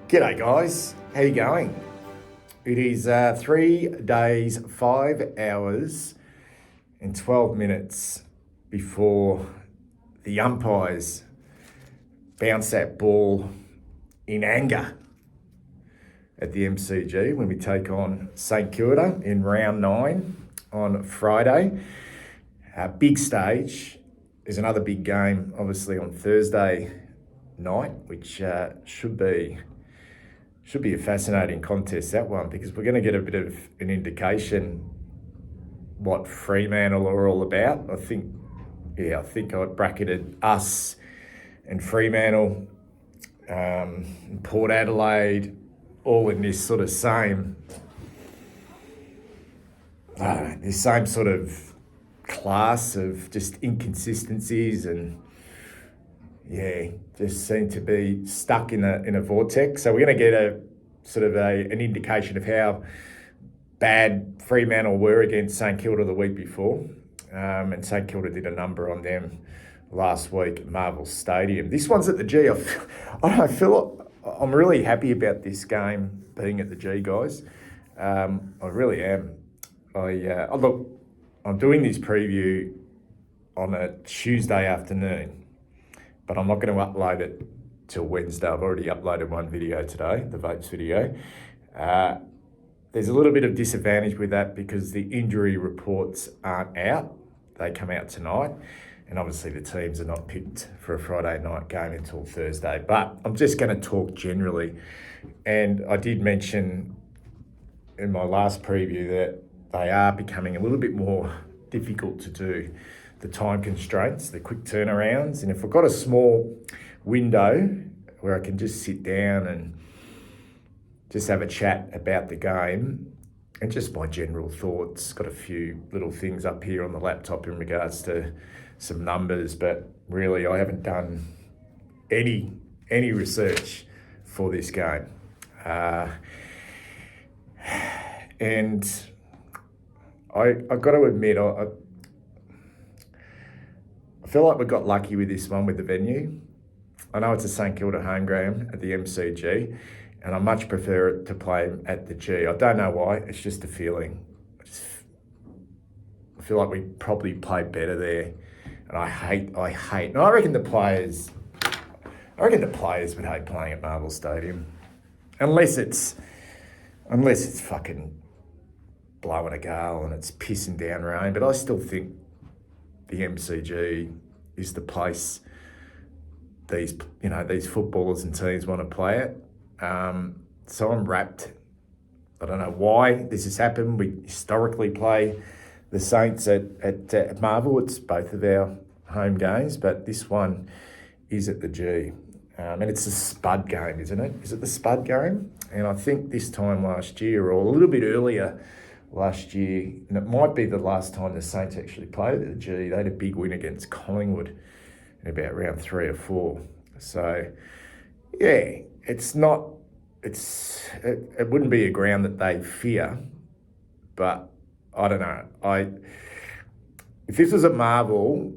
G'day guys, how you going? It is 3 days, 5 hours and 12 minutes before the umpires bounce that ball in anger at the MCG when we take on St Kilda in round 9 on Friday. Big stage. There's another big game obviously on Thursday night, which should be a fascinating contest, that one, because we're going to get a bit of an indication what Fremantle are all about. I think I bracketed us and Fremantle, Port Adelaide, all in this sort of same sort of class of just inconsistencies and just seem to be stuck in a vortex. So we're going to get a sort of an indication of how bad Fremantle were against St Kilda the week before. And St Kilda did a number on them last week at Marvel Stadium. This one's at the G. I feel I'm really happy about this game being at the G, guys. I really am. Look, I'm doing this preview on a Tuesday afternoon, but I'm not going to upload it till Wednesday. I've already uploaded one video today, the votes video. There's a little bit of disadvantage with that because the injury reports aren't out. They come out tonight. And obviously the teams are not picked for a Friday night game until Thursday. But I'm just going to talk generally. And I did mention in my last preview that they are becoming a little bit more difficult to do. The time constraints, the quick turnarounds. And if I've got a small window where I can just sit down and just have a chat about the game and just my general thoughts. Got a few little things up here on the laptop in regards to some numbers, but really I haven't done any research for this game. And I've got to admit, I feel like we got lucky with this one with the venue. I know it's a St Kilda home game at the MCG, and I much prefer it to play at the G. I don't know why, it's just a feeling. I feel like we probably played better there, and I hate, and I reckon the players would hate playing at Marvel Stadium, unless it's fucking blowing a gale and it's pissing down rain. But I still think the MCG is the place these footballers and teams want to play it. So I'm wrapped. I don't know why this has happened. We historically play the Saints at Marvel. It's both of our home games, but this one is at the G. And it's a Spud game, isn't it? Is it the Spud game? And I think this time last year, or a little bit earlier last year, and it might be the last time the Saints actually played at the G, they had a big win against Collingwood in about round 3 or 4. So, yeah, it wouldn't be a ground that they fear, but I don't know. If this was at Marvel,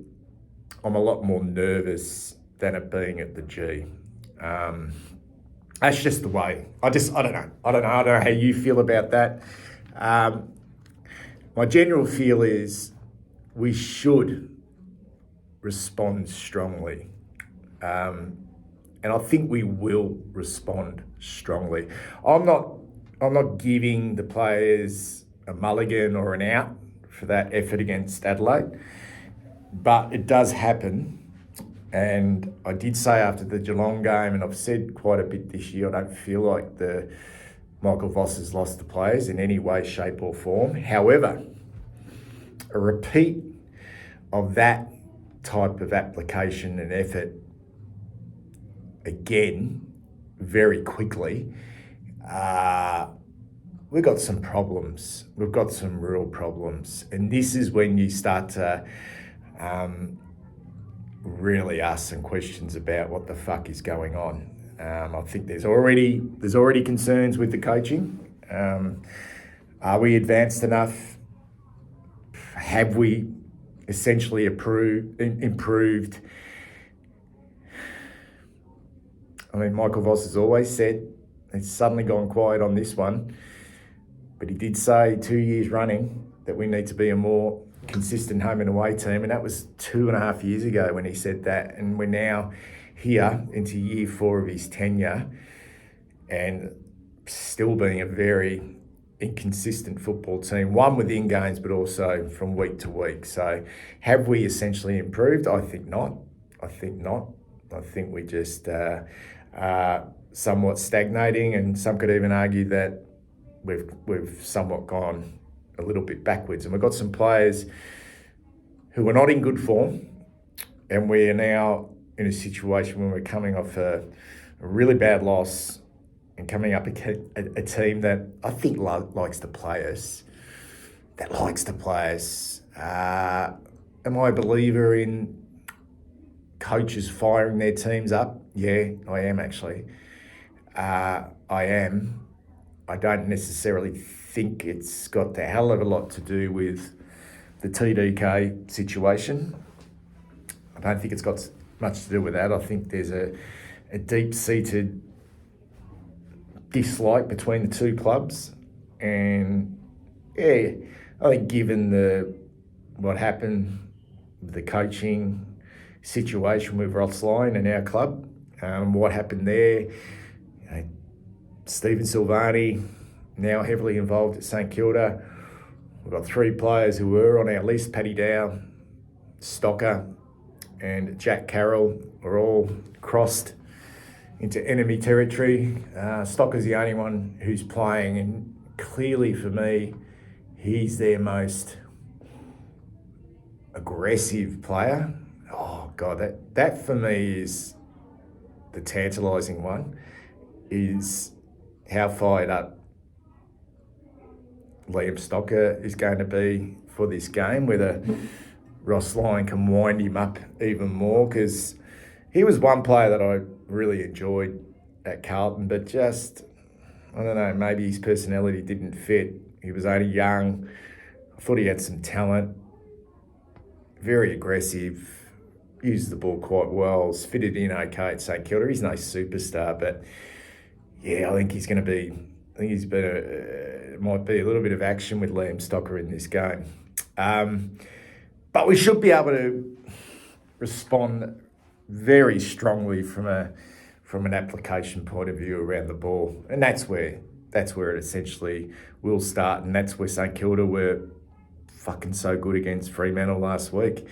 I'm a lot more nervous than it being at the G. That's just the way. I don't know. I don't know how you feel about that. My general feel is we should respond strongly. And I think we will respond strongly. I'm not giving the players a mulligan or an out for that effort against Adelaide. But it does happen. And I did say after the Geelong game, and I've said quite a bit this year, I don't feel like the Michael Voss has lost the players in any way, shape or form. However, a repeat of that type of application and effort again, very quickly, we've got some problems. We've got some real problems. And this is when you start to really ask some questions about what the fuck is going on. I think there's already concerns with the coaching. Are we advanced enough? Have we essentially improved? I mean, Michael Voss has always said, it's suddenly gone quiet on this one, but he did say 2 years running that we need to be a more consistent home and away team, and that was 2.5 years ago when he said that, and we're now here into year 4 of his tenure and still being a very inconsistent football team, one within games but also from week to week. So have we essentially improved? I think not. I think we just are somewhat stagnating, and some could even argue that we've somewhat gone a little bit backwards, and we've got some players who are not in good form, and we are now in a situation where we're coming off a really bad loss and coming up a team that I think likes to play us. Am I a believer in coaches firing their teams up? Yeah, I am actually. I am. I don't necessarily think it's got a hell of a lot to do with the TDK situation. I don't think it's got much to do with that. I think there's a deep-seated dislike between the two clubs, and yeah, I think given what happened with the coaching situation with Rothsline and our club, what happened there, Stephen Silvani now heavily involved at St Kilda. We've got 3 players who were on our list: Paddy Dow, Stocker and Jack Carroll are all crossed into enemy territory. Stocker's the only one who's playing, and clearly for me, he's their most aggressive player. Oh God, that for me is the tantalising one, is how fired up Liam Stocker is going to be for this game, whether Ross Lyon can wind him up even more, because he was one player that I really enjoyed at Carlton, but just, I don't know, maybe his personality didn't fit. He was only young. I thought he had some talent, very aggressive, used the ball quite well, fitted in okay at St Kilda. He's no superstar, but yeah, I think he's going to be, might be a little bit of action with Liam Stocker in this game. But we should be able to respond very strongly from an application point of view around the ball, and that's where it essentially will start, and that's where St Kilda were fucking so good against Fremantle last week.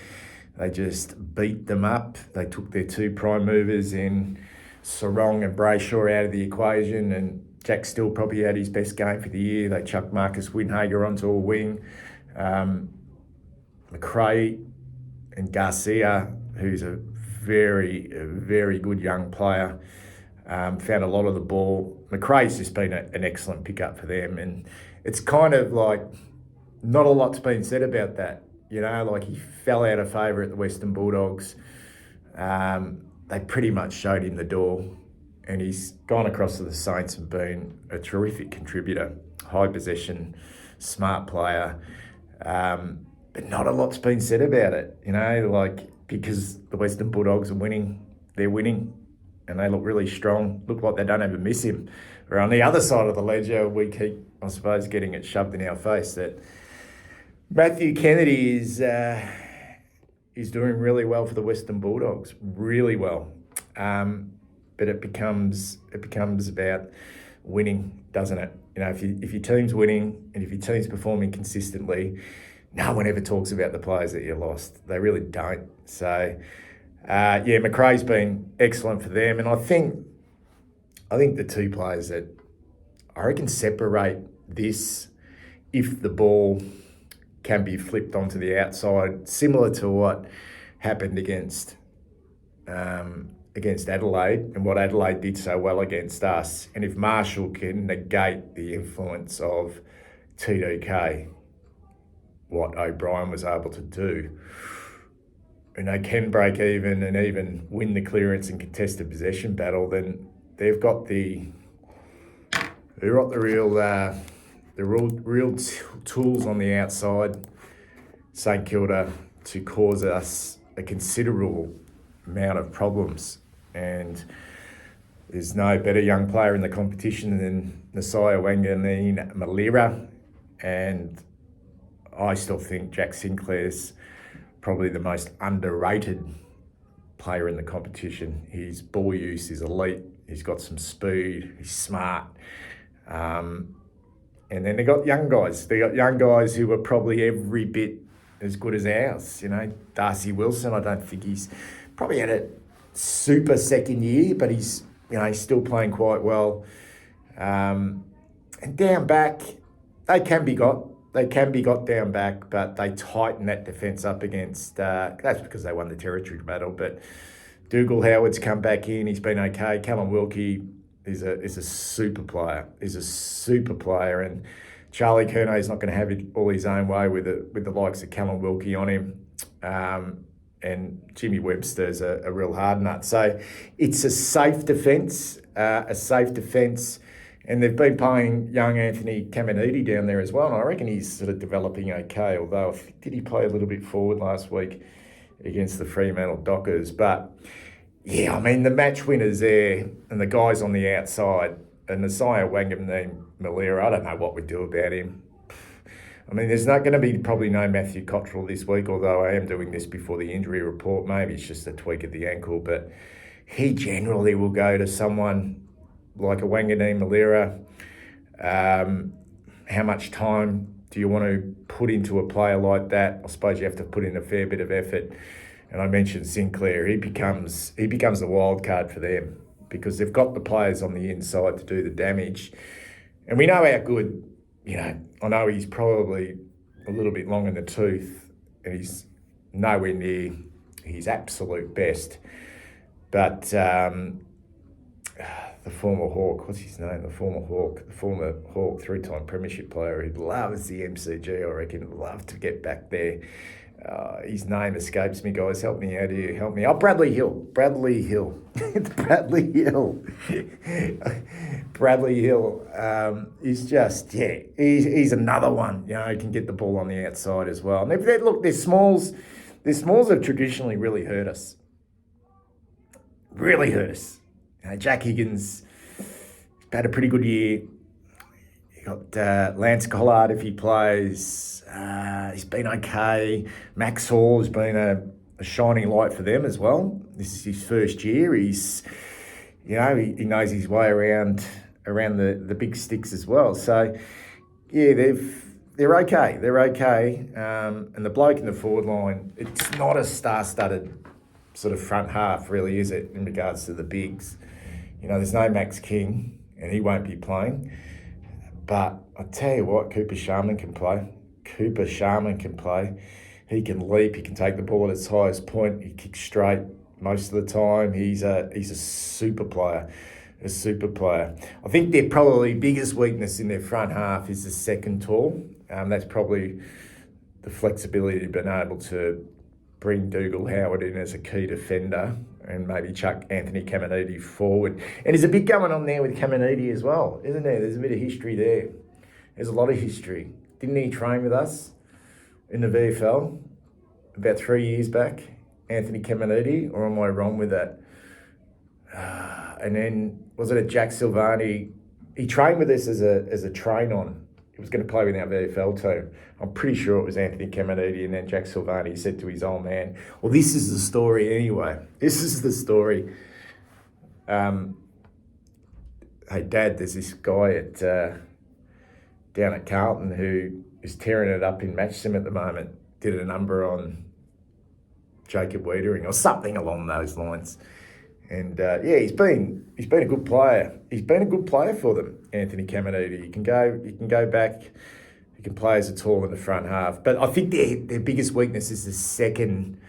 They just beat them up. They took their 2 prime movers in Sarong and Brayshaw out of the equation, and Jack Still probably had his best game for the year. They chucked Marcus Windhager onto a wing. McRae and Garcia, who's a very, very good young player, found a lot of the ball. McRae's just been an excellent pickup for them, and it's kind of like not a lot's been said about that. You know, like he fell out of favour at the Western Bulldogs. They pretty much showed him the door, and he's gone across to the Saints and been a terrific contributor, high possession, smart player. But not a lot's been said about it, you know, like, because the Western Bulldogs are winning, they're winning, and they look really strong, look like they don't ever miss him. Or on the other side of the ledger, we keep, I suppose, getting it shoved in our face that Matthew Kennedy is doing really well for the Western Bulldogs, really well. But it becomes about winning, doesn't it? You know, if your team's winning and if your team's performing consistently, no one ever talks about the players that you lost. They really don't. So, McRae's been excellent for them. And I think the two players that I reckon separate this, if the ball can be flipped onto the outside, similar to what happened against Adelaide and what Adelaide did so well against us. And if Marshall can negate the influence of TDK, what O'Brien was able to do, and they can break even and even win the clearance and contested possession battle, then they've got the real tools on the outside, St Kilda, to cause us a considerable amount of problems. And there's no better young player in the competition than Nasiah Wanganeen-Malira, and I still think Jack Sinclair's probably the most underrated player in the competition. His ball use is elite. He's got some speed. He's smart. And then they got young guys. They got young guys who are probably every bit as good as ours. Darcy Wilson, I don't think he's probably had a super second year, but he's still playing quite well. And down back, they can be got down back, but they tighten that defence up against. That's because they won the territory battle. But Dougal Howard's come back in. He's been okay. Callum Wilkie is a super player. He's a super player, and Charlie Curnow's not going to have it all his own way with the likes of Callum Wilkie on him. And Jimmy Webster's a real hard nut. So it's a safe defence. And they've been playing young Anthony Caminiti down there as well, and I reckon he's sort of developing okay, although did he play a little bit forward last week against the Fremantle Dockers? But, yeah, I mean, the match winners there and the guys on the outside, and Nasiah Wanganeen-Malira, I don't know what we do about him. I mean, there's not going to be probably no Matthew Cottrell this week, although I am doing this before the injury report. Maybe it's just a tweak of the ankle, but he generally will go to someone like a Wanganeen-Malira. How much time do you want to put into a player like that? I suppose you have to put in a fair bit of effort. And I mentioned Sinclair. He becomes the wild card for them because they've got the players on the inside to do the damage. And we know how good, I know he's probably a little bit long in the tooth and he's nowhere near his absolute best. But the former Hawk, what's his name? The former Hawk, three-time premiership player. He loves the MCG, I reckon. He'd love to get back there. His name escapes me, guys. Help me out here. Help me. Oh, Bradley Hill. It's Bradley Hill. Bradley Hill. He's just, he's another one. He can get the ball on the outside as well. And look, their smalls have traditionally really hurt us. Jack Higgins had a pretty good year. You got Lance Collard if he plays. He's been okay. Max Hall has been a shining light for them as well. This is his first year. He's, he knows his way around the big sticks as well. So, yeah, they're okay. And the bloke in the forward line, it's not a star-studded sort of front half, really, is it, in regards to the bigs? There's no Max King, and he won't be playing. But I tell you what, Cooper Sharman can play. He can leap. He can take the ball at its highest point. He kicks straight most of the time. He's a super player. I think their probably biggest weakness in their front half is the second tall. That's probably the flexibility to being able to bring Dougal Howard in as a key defender and maybe chuck Anthony Caminiti forward. And there's a bit going on there with Caminiti as well, isn't there? There's a bit of history there. There's a lot of history. Didn't he train with us in the VFL about 3 years back, Anthony Caminiti, or am I wrong with that? And then, was it at Jack Silvani? He trained with us as a train-on. He was going to play with our VFL team. I'm pretty sure it was Anthony Caminiti, and then Jack Silvani said to his old man, well, this is the story anyway. This is the story. Hey, Dad, there's this guy down at Carlton who is tearing it up in match sim at the moment. Did a number on Jacob Wiedering or something along those lines. And he's been a good player. He's been a good player for them, Anthony Caminiti. You can go back. He can play as a tall in the front half. But I think their biggest weakness is the second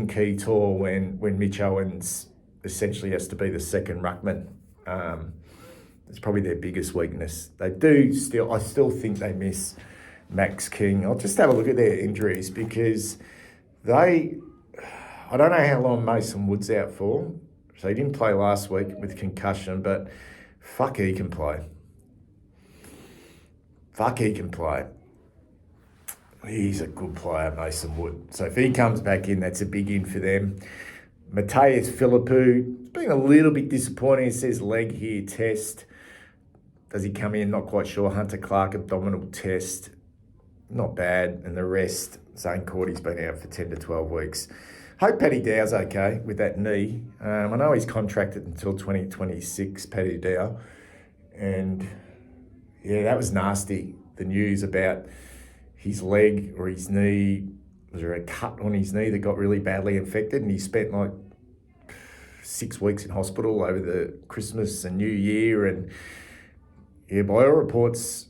key tall when Mitch Owens essentially has to be the second ruckman. It's probably their biggest weakness. I still think they miss Max King. I'll just have a look at their injuries because I don't know how long Mason Wood's out for. So he didn't play last week with concussion, but fuck, he can play. He's a good player, Mason Wood. So if he comes back in, that's a big in for them. Mateus Philippou, it's been a little bit disappointing. It says leg here, test. Does he come in? Not quite sure. Hunter Clark, abdominal test. Not bad. And the rest, Zane Cordy's been out for 10 to 12 weeks. Hope Paddy Dow's okay with that knee. I know he's contracted until 2026, Paddy Dow. And yeah, that was nasty. The news about his leg or his knee. Was there a cut on his knee that got really badly infected? And he spent like 6 weeks in hospital over the Christmas and New Year. And yeah, by all reports,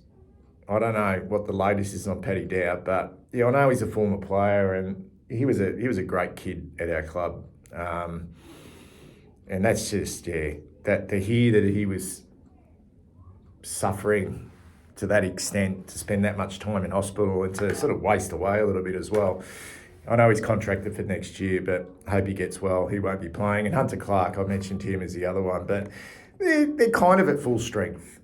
I don't know what the latest is on Paddy Dow, but yeah, I know he's a former player and he was a great kid at our club. And that's just, that to hear that he was suffering to that extent, to spend that much time in hospital and to sort of waste away a little bit as well. I know he's contracted for next year, but hope he gets well. He won't be playing. And Hunter Clark, I mentioned him as the other one, but they're kind of at full strength.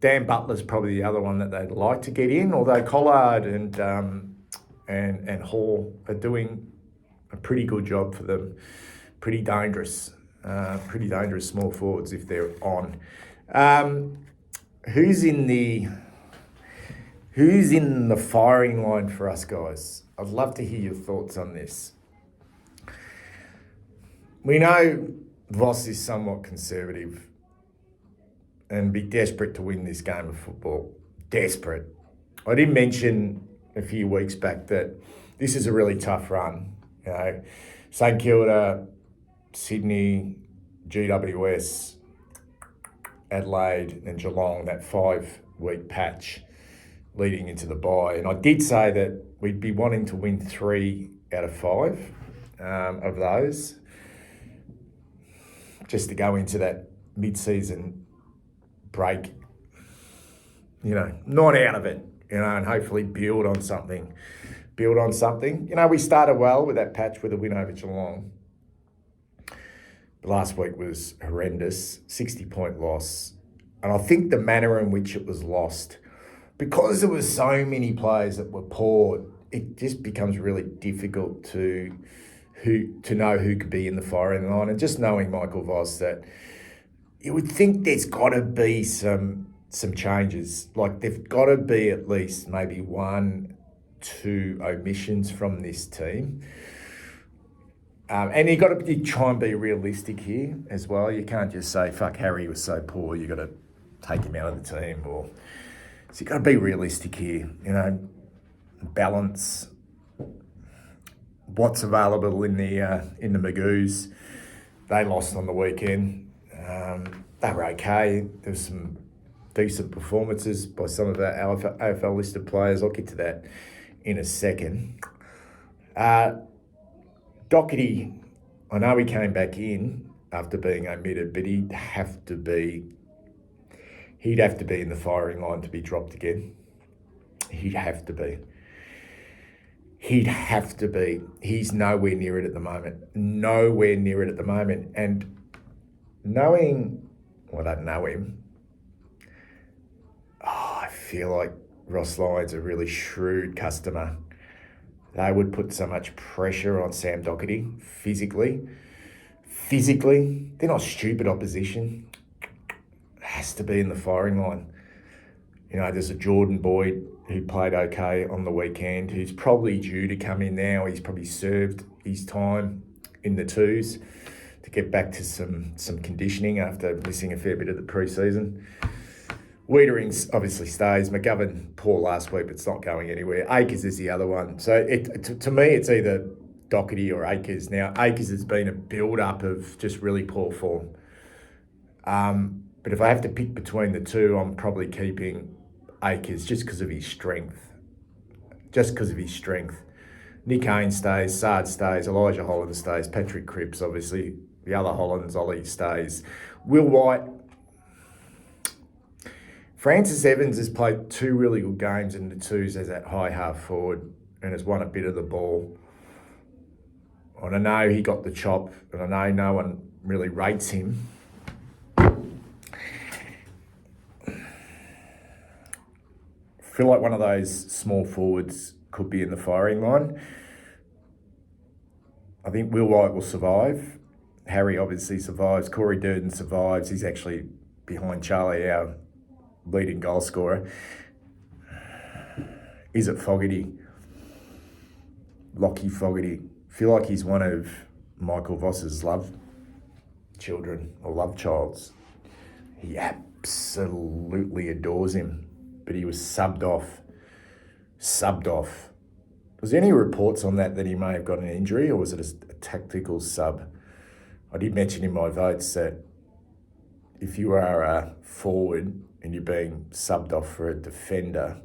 Dan Butler's probably the other one that they'd like to get in, although Collard and Hall are doing a pretty good job for them. Pretty dangerous small forwards if they're on. Who's in the firing line for us, guys? I'd love to hear your thoughts on this. We know Voss is somewhat conservative and be desperate to win this game of football. Desperate. I did mention a few weeks back that this is a really tough run. You know, St Kilda, Sydney, GWS, Adelaide and Geelong, that 5-week patch leading into the bye. And I did say that we'd be wanting to win 3 out of 5 of those just to go into that mid-season break, not out of it, and hopefully build on something. We started well with that patch with a win over Geelong. Last week was horrendous, 60-point loss. And I think the manner in which it was lost, because there were so many players that were poor, it just becomes really difficult to know who could be in the firing line. And just knowing Michael Voss, that you would think there's got to be some changes. Like there've got to be at least maybe 1, 2 omissions from this team. And you've got to try and be realistic here as well. You can't just say, fuck, Harry was so poor, you've got to take him out of the team. So you've got to be realistic here, balance what's available in the Magoos. They lost on the weekend. They were okay. There was some decent performances by some of our AFL listed players. I'll get to that in a second. Doherty, I know he came back in after being omitted, but he'd have to be in the firing line to be dropped again. He'd have to be. He's nowhere near it at the moment. And I don't know him. I feel like Ross Lyon's a really shrewd customer. They would put so much pressure on Sam Doherty physically. They're not stupid opposition. It has to be in the firing line. There's a Jordan Boyd who played okay on the weekend, who's probably due to come in now. He's probably served his time in the twos to get back to some conditioning after missing a fair bit of the pre-season. Wiedering's obviously stays. McGovern, poor last week, but it's not going anywhere. Akers is the other one. So to me, it's either Doherty or Akers. Now, Akers has been a build-up of just really poor form. But if I have to pick between the two, I'm probably keeping Akers just because of his strength. Nick Haynes stays, Sard stays, Elijah Holland stays, Patrick Cripps, obviously. The other Hollands, Ollie stays. Will White. Francis Evans has played 2 really good games in the twos as that high half forward and has won a bit of the ball. And I know he got the chop, and I know no one really rates him. I feel like one of those small forwards could be in the firing line. I think Will White will survive. Harry obviously survives. Corey Durden survives. He's actually behind Charlie, our leading goal scorer. Is it Fogarty? Lockie Fogarty. I feel like he's one of Michael Voss's love children or love childs. He absolutely adores him, but he was subbed off. Was there any reports on that he may have got an injury, or was it a tactical sub? I did mention in my votes that if you are a forward and you're being subbed off for a defender,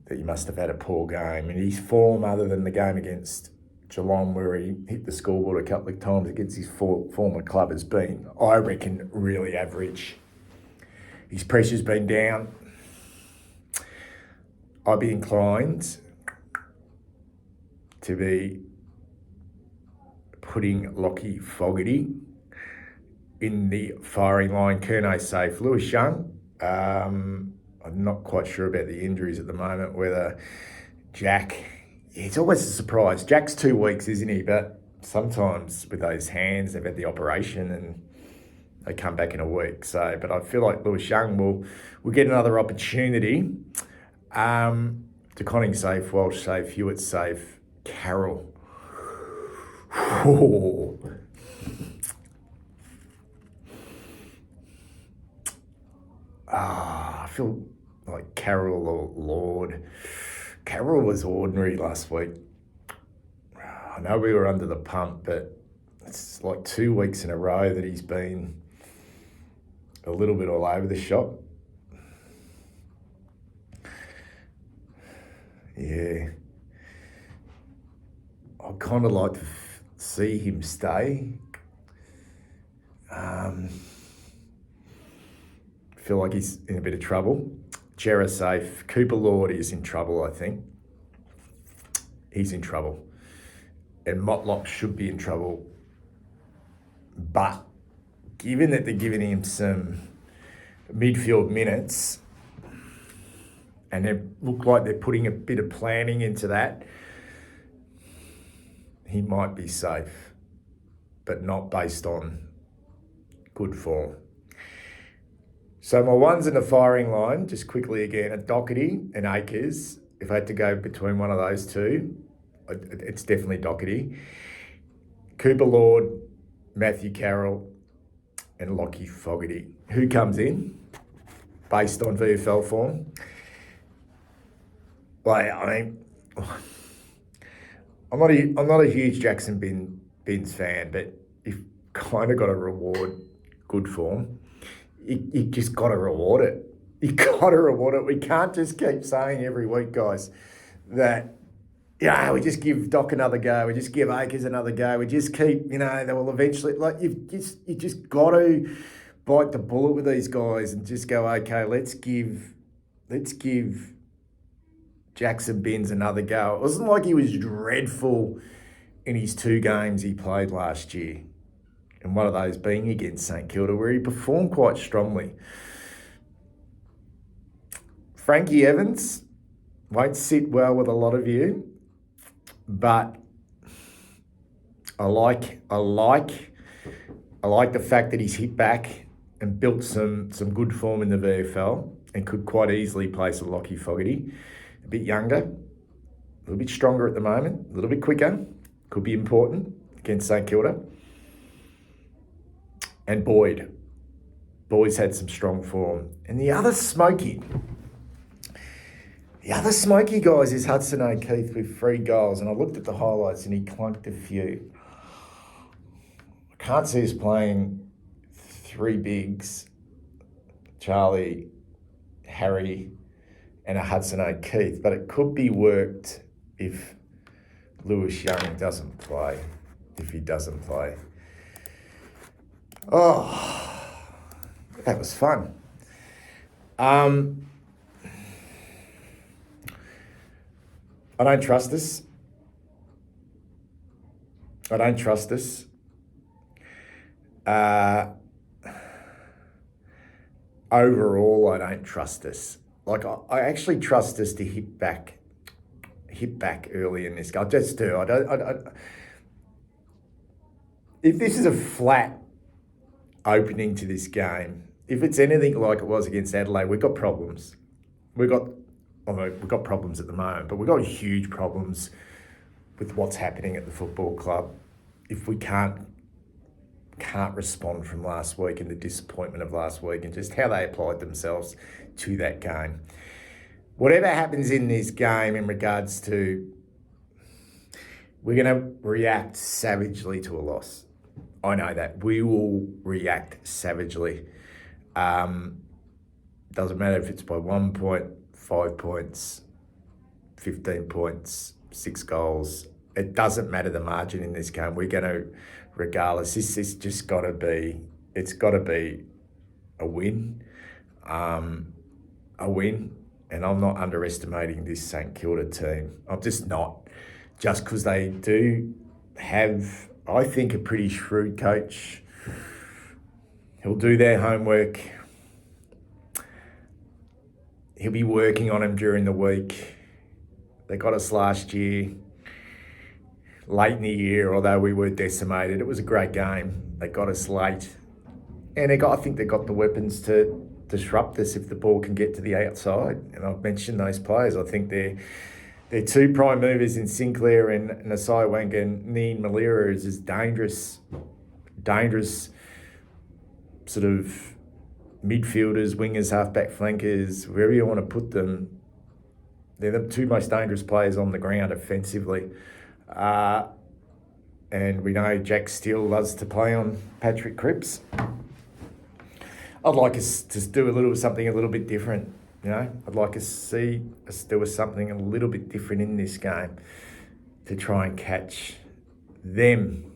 that you must have had a poor game. And his form, other than the game against Geelong where he hit the scoreboard a couple of times against his former club, has been, I reckon, really average. His pressure's been down. I'd be inclined to be putting Lockie Fogarty in the firing line. Kerno safe. Lewis Young, I'm not quite sure about the injuries at the moment, whether Jack, it's always a surprise. Jack's 2 weeks, isn't he? But sometimes with those hands, they've had the operation and they come back in a week. So, but I feel like Lewis Young will get another opportunity. DeConning safe, Walsh safe, Hewitt safe, Carroll. I feel like Carroll or Lord. Carroll was ordinary last week. I know we were under the pump, but it's like 2 weeks in a row that he's been a little bit all over the shop. Yeah. I'd kind of like to see him stay. Feel like he's in a bit of trouble. Jera safe. Cooper Lord is in trouble, I think. He's in trouble. And Motlop should be in trouble. But given that they're giving him some midfield minutes, and they look like they're putting a bit of planning into that, he might be safe, but not based on good form. So my ones in the firing line, just quickly again, are Doherty and Akers. If I had to go between one of those two, it's definitely Doherty. Cooper Lord, Matthew Carroll, and Lockie Fogarty. Who comes in based on VFL form? Well, I mean, I'm not a huge Jackson Binns fan, but you've kind of got to reward good form. You just got to reward it. You got to reward it. We can't just keep saying every week, guys, that we just give Doc another go. We just give Akers another go. We just keep, they will eventually, you just got to bite the bullet with these guys and just go, okay, let's give Jackson Binns another go. It wasn't like he was dreadful in his 2 games he played last year, and one of those being against St Kilda, where he performed quite strongly. Frankie Evans won't sit well with a lot of you, but I like the fact that he's hit back and built some good form in the VFL and could quite easily place a Lockie Fogarty. A bit younger, a little bit stronger at the moment, a little bit quicker, could be important against St Kilda. And Boyd. Boys had some strong form. And the other smoky, guys, is Hudson O'Keefe with 3 goals. And I looked at the highlights and he clunked a few. I can't see us playing 3 bigs, Charlie, Harry, and a Hudson O'Keefe. But it could be worked if Lewis Young doesn't play. If he doesn't play. Oh, that was fun. I don't trust us. Overall, I don't trust us. Like, I actually trust us to hit back early in this game. I just do. If this is a flat opening to this game, if it's anything like it was against Adelaide, we've got problems. We've got problems at the moment, but we've got huge problems with what's happening at the football club. If we can't respond from last week and the disappointment of last week and just how they applied themselves to that game. Whatever happens in this game in regards to, we're going to react savagely to a loss. I know that. We will react savagely. Doesn't matter if it's by 1 point, 5 points, 15 points, 6 goals. It doesn't matter the margin in this game. We're going to, regardless, it's just got to be, it's got to be a win. A win. And I'm not underestimating this St Kilda team. I'm just not. Just because they do have, I think, a pretty shrewd coach. He'll do their homework. He'll be working on them during the week. They got us last year, late in the year, although we were decimated. It was a great game. They got us late. And I think they got the weapons to disrupt us if the ball can get to the outside. And I've mentioned those players. I think they're 2 prime movers in Sinclair and Nasai Wang and Neen Malira is as dangerous sort of midfielders, wingers, halfback flankers, wherever you want to put them. They're the 2 most dangerous players on the ground offensively. And we know Jack Steele loves to play on Patrick Cripps. I'd like us to do something a little bit different, you know. I'd like to see us do something a little bit different in this game to try and catch them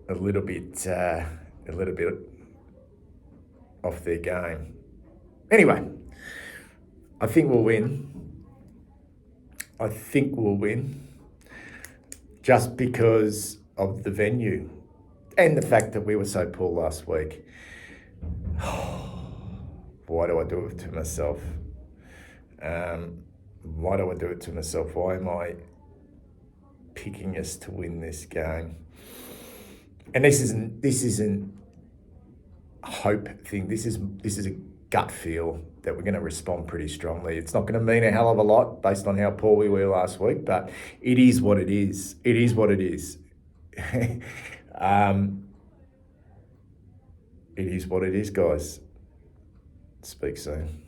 a little bit off their game. Anyway, I think we'll win. Just because of the venue and the fact that we were so poor last week. Why do I do it to myself? Why do I do it to myself? Why am I picking us to win this game? And this isn't a hope thing. This is a gut feel that we're going to respond pretty strongly. It's not going to mean a hell of a lot based on how poor we were last week, but it is what it is. It is what it is. It is what it is, guys. Speak soon.